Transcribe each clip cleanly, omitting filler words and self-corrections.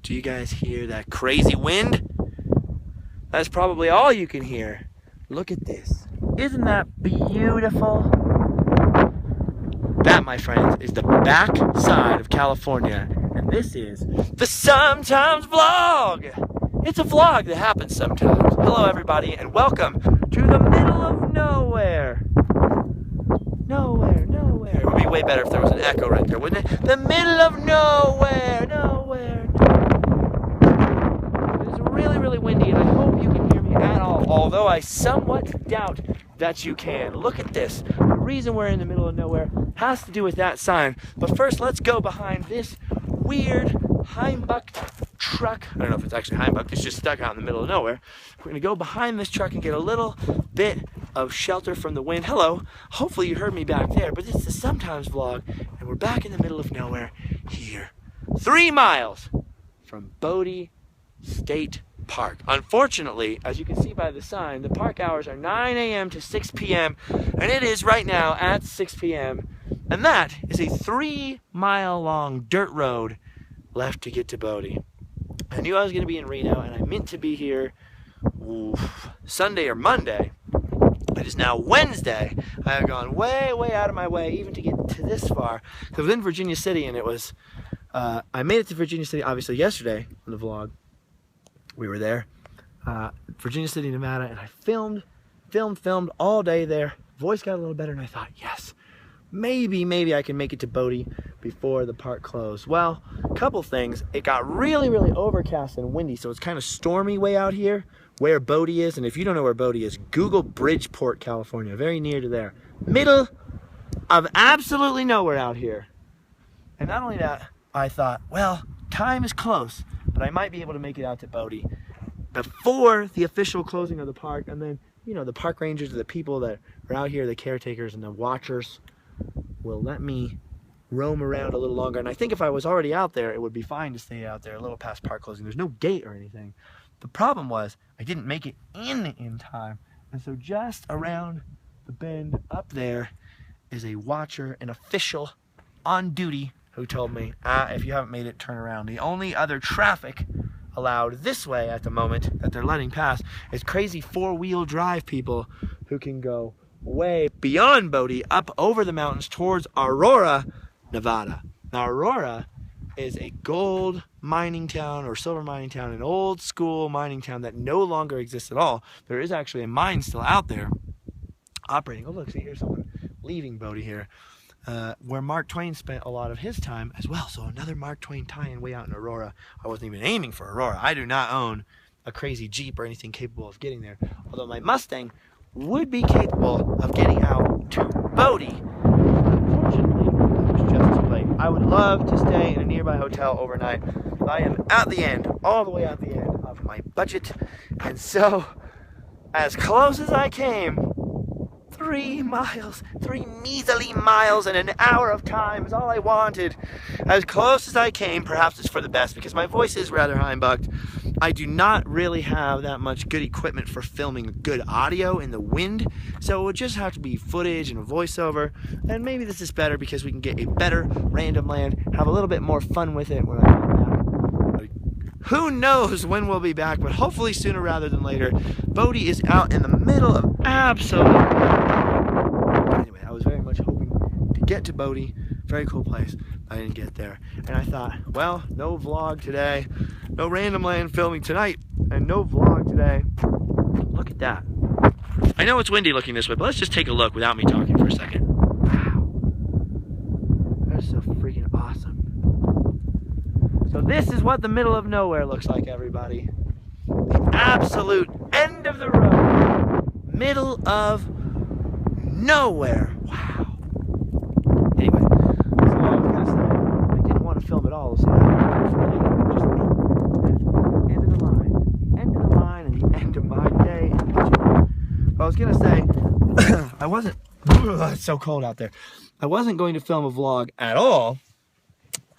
Do you guys hear that crazy wind? That's probably all you can hear. Look at this. Isn't that beautiful? That, my friends, is the back side of California. And this is the Sometimes Vlog. It's a vlog that happens sometimes. Hello, everybody, and welcome to the middle of nowhere. Nowhere. It would be way better if there was an echo right there, wouldn't it? The middle of nowhere. It's really, really windy, and I hope you can hear me at all, although I somewhat doubt that you can. Look at this. The reason we're in the middle of nowhere has to do with that sign. But first, let's go behind this weird Heimbuched truck. I don't know if it's actually Heimbuched, it's just stuck out in the middle of nowhere. We're gonna go behind this truck and get a little bit of shelter from the wind. Hello, hopefully you heard me back there, but it's the Sometimes Vlog, and we're back in the middle of nowhere here. 3 miles from Bodie State Park. Unfortunately, as you can see by the sign, the park hours are 9 a.m. to 6 p.m. and it is right now at 6 p.m. And that is a 3-mile long dirt road left to get to Bodie. I knew I was going to be in Reno, and I meant to be here Sunday or Monday. It is now Wednesday. I have gone way out of my way even to get to this far. I was in Virginia City, and it was, I made it to Virginia City, obviously, yesterday on the vlog. We were there, Virginia City, Nevada, and I filmed all day there. Voice got a little better, and I thought, yes, maybe I can make it to Bodie before the park closed. Well, a couple things. It got really overcast and windy, so it's kind of stormy way out here where Bodie is. And if you don't know where Bodie is, Google Bridgeport, California, very near to there. Middle of absolutely nowhere out here. And not only that, I thought, well, time is close, but I might be able to make it out to Bodie before the official closing of the park. And then, you know, the park rangers, the people that are out here, the caretakers and the watchers, will let me roam around a little longer. And I think if I was already out there, it would be fine to stay out there a little past park closing. There's no gate or anything. The problem was I didn't make it in time. And so just around the bend up there is a watcher, an official on duty, who told me, if you haven't made it, turn around. The only other traffic allowed this way at the moment that they're letting pass is crazy 4-wheel drive people who can go way beyond Bodie up over the mountains towards Aurora, Nevada. Now, Aurora is a gold mining town or silver mining town, an old school mining town that no longer exists at all. There is actually a mine still out there operating. Oh, look, see, here's someone leaving Bodie here. Where Mark Twain spent a lot of his time as well. So another Mark Twain tie-in way out in Aurora. I wasn't even aiming for Aurora. I do not own a crazy Jeep or anything capable of getting there. Although my Mustang would be capable of getting out to Bodie. Unfortunately, it was just too late. I would love to stay in a nearby hotel overnight. But I am at the end, all the way at the end of my budget. And so, as close as I came, 3 miles, 3 measly miles and an hour of time is all I wanted. As close as I came, perhaps it's for the best because my voice is rather Heimbuched. I do not really have that much good equipment for filming good audio in the wind, so it would just have to be footage and a voiceover. And maybe this is better because we can get a better random land, have a little bit more fun with it when I come back. Who knows when we'll be back, but hopefully sooner rather than later. Bodie is out in the middle of absolute... Anyway, I was very much hoping to get to Bodie. Very cool place. I didn't get there. And I thought, well, no vlog today. No random land filming tonight. And no vlog today. Look at that. I know it's windy looking this way, but let's just take a look without me talking for a second. Wow. That's so freaking awesome. So this is what the middle of nowhere looks like, everybody. The absolute end of the road. Middle of nowhere. Wow. Anyway, so I was gonna say, I didn't want to film it all, so I just end of the line, and the end of my day. But I was gonna say, I wasn't, it's so cold out there. I wasn't going to film a vlog at all.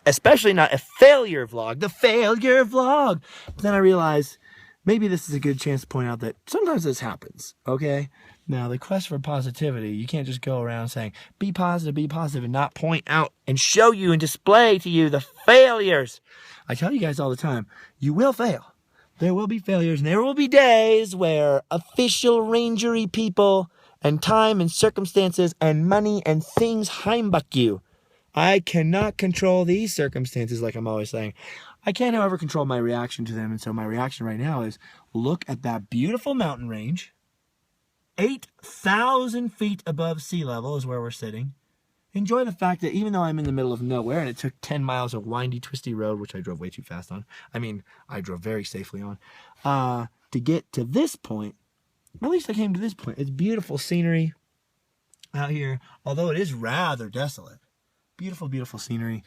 Especially not a failure vlog, the failure vlog. But then I realized maybe this is a good chance to point out that sometimes this happens, okay? Now, the quest for positivity, you can't just go around saying, be positive, and not point out and show you and display to you the failures. I tell you guys all the time, you will fail. There will be failures, and there will be days where official rangery people and time and circumstances and money and things Heimbuck you. I cannot control these circumstances, like I'm always saying. I can't, however, control my reaction to them, and so my reaction right now is look at that beautiful mountain range. 8,000 feet above sea level is where we're sitting. Enjoy the fact that even though I'm in the middle of nowhere and it took 10 miles of windy, twisty road, which I drove way too fast on. I mean, I drove very safely on. To get to this point, at least I came to this point. It's beautiful scenery out here, although it is rather desolate. Beautiful, beautiful scenery.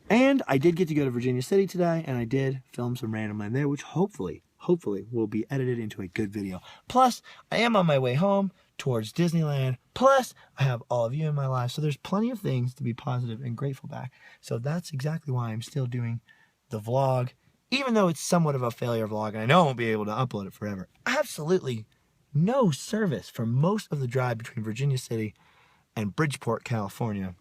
And I did get to go to Virginia City today, and I did film some random land there, which hopefully will be edited into a good video. Plus, I am on my way home towards Disneyland. Plus, I have all of you in my life, so there's plenty of things to be positive and grateful back. So that's exactly why I'm still doing the vlog, even though it's somewhat of a failure vlog, and I know I won't be able to upload it forever. Absolutely no service for most of the drive between Virginia City and Bridgeport, California,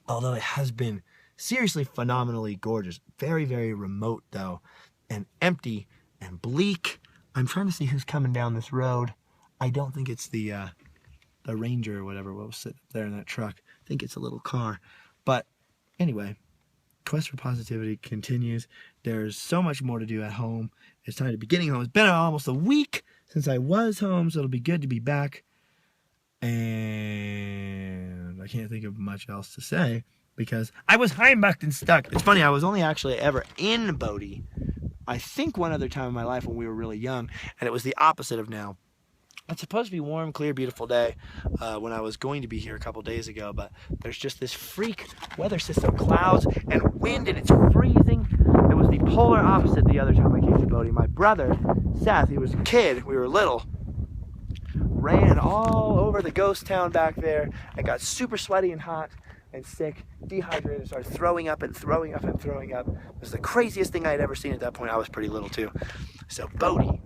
although it has been seriously phenomenally gorgeous. Very, very remote, though, and empty and bleak. I'm trying to see who's coming down this road. I don't think it's the Ranger or whatever what was sitting there in that truck. I think it's a little car. But anyway, quest for positivity continues. There's so much more to do at home. It's time to be getting home. It's been almost a week since I was home, so it'll be good to be back. And I can't think of much else to say because I was Heimbuched and stuck. It's funny, I was only actually ever in Bodie, I think one other time in my life when we were really young, and it was the opposite of now. It's supposed to be warm, clear, beautiful day when I was going to be here a couple days ago, but there's just this freak weather system, clouds and wind, and it's freezing. It was the polar opposite the other time I came to Bodie. My brother, Seth, he was a kid, we were little, ran all over the ghost town back there and got super sweaty and hot and sick, dehydrated, started throwing up and throwing up and throwing up. It was the craziest thing I had ever seen at that point. I was pretty little too. So Bodie,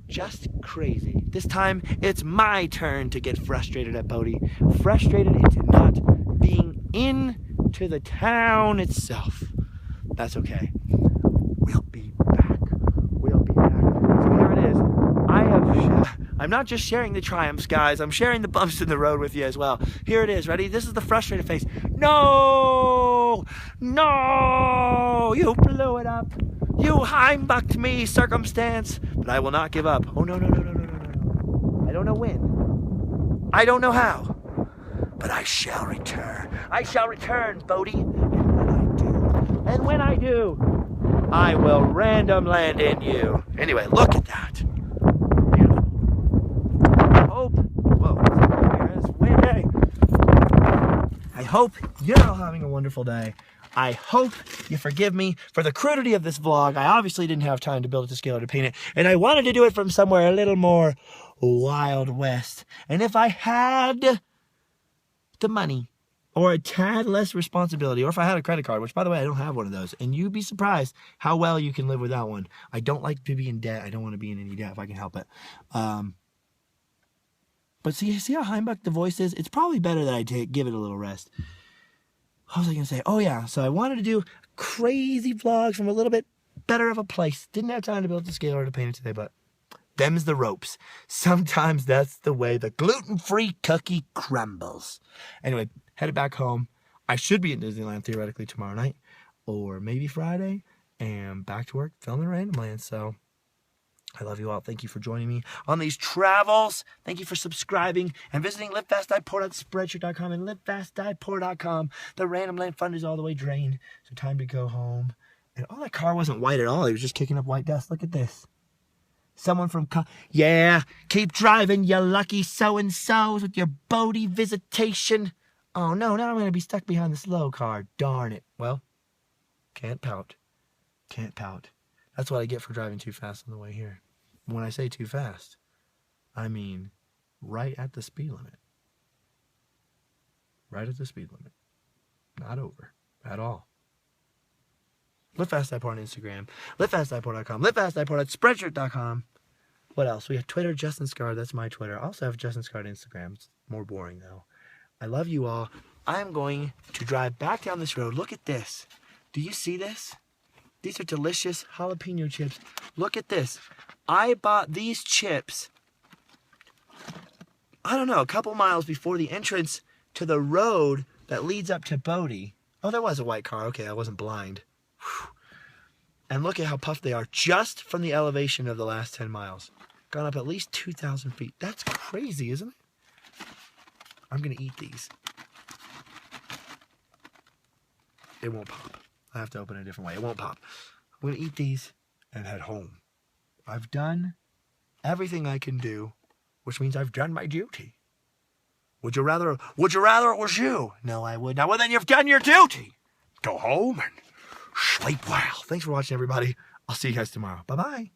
just crazy. This time, it's my turn to get frustrated at Bodie. Frustrated into not being into the town itself. That's okay. We'll be back. We'll be back. So here it is. I'm not just sharing the triumphs, guys. I'm sharing the bumps in the road with you as well. Here it is. Ready? This is the frustrated face. No! No! You blew it up. You Heimbuched me, circumstance. But I will not give up. Oh, no. I don't know when. I don't know how. But I shall return. I shall return, Bodie. And when I do, I will random land in you. Anyway, look at that. Beautiful. I hope. Whoa, it's windy. I hope you're all having a wonderful day. I hope you forgive me for the crudity of this vlog. I obviously didn't have time to build it to scale or to paint it, and I wanted to do it from somewhere a little more Wild West. And if I had the money or a tad less responsibility, or if I had a credit card, which by the way, I don't have one of those, and you'd be surprised how well you can live without one. I don't like to be in debt. I don't want to be in any debt if I can help it. But see how Heimbuched the voice is? It's probably better that I give it a little rest. What was I going to say? Oh, yeah. So I wanted to do crazy vlogs from a little bit better of a place. Didn't have time to build the scale or to paint it today, but them's the ropes. Sometimes that's the way the gluten-free cookie crumbles. Anyway, headed back home. I should be in Disneyland theoretically tomorrow night or maybe Friday, and back to work filming Random Land. So I love you all. Thank you for joining me on these travels. Thank you for subscribing and visiting livefastdiepoor.spreadshirt.com and livefastdiepoor.com. The Random Land fund is all the way drained, so time to go home. And oh, that car wasn't white at all. It was just kicking up white dust. Look at this. Someone from... Yeah, keep driving, you lucky so-and-sos with your Bodie visitation. Oh, no, now I'm going to be stuck behind the slow car. Darn it. Well, can't pout. Can't pout. That's what I get for driving too fast on the way here. When I say too fast, I mean right at the speed limit. Right at the speed limit. Not over. At all. Live Fast Die Poor on Instagram. LiveFastDiePoor.com. LiveFastDiePoor.spreadshirt.com. What else? We have Twitter, Justin Scard. That's my Twitter. I also have Justin Scard Instagram. It's more boring, though. I love you all. I'm going to drive back down this road. Look at this. Do you see this? These are delicious jalapeno chips. Look at this. I bought these chips, I don't know, a couple miles before the entrance to the road that leads up to Bodie. Oh, there was a white car. Okay, I wasn't blind. Whew. And look at how puffed they are just from the elevation of the last 10 miles. Gone up at least 2,000 feet. That's crazy, isn't it? I'm going to eat these. It won't pop. I have to open it a different way. It won't pop. I'm going to eat these and head home. I've done everything I can do, which means I've done my duty. Would you rather it was you? No, I would not. Well, then you've done your duty. Go home and sleep well. Thanks for watching, everybody. I'll see you guys tomorrow. Bye-bye.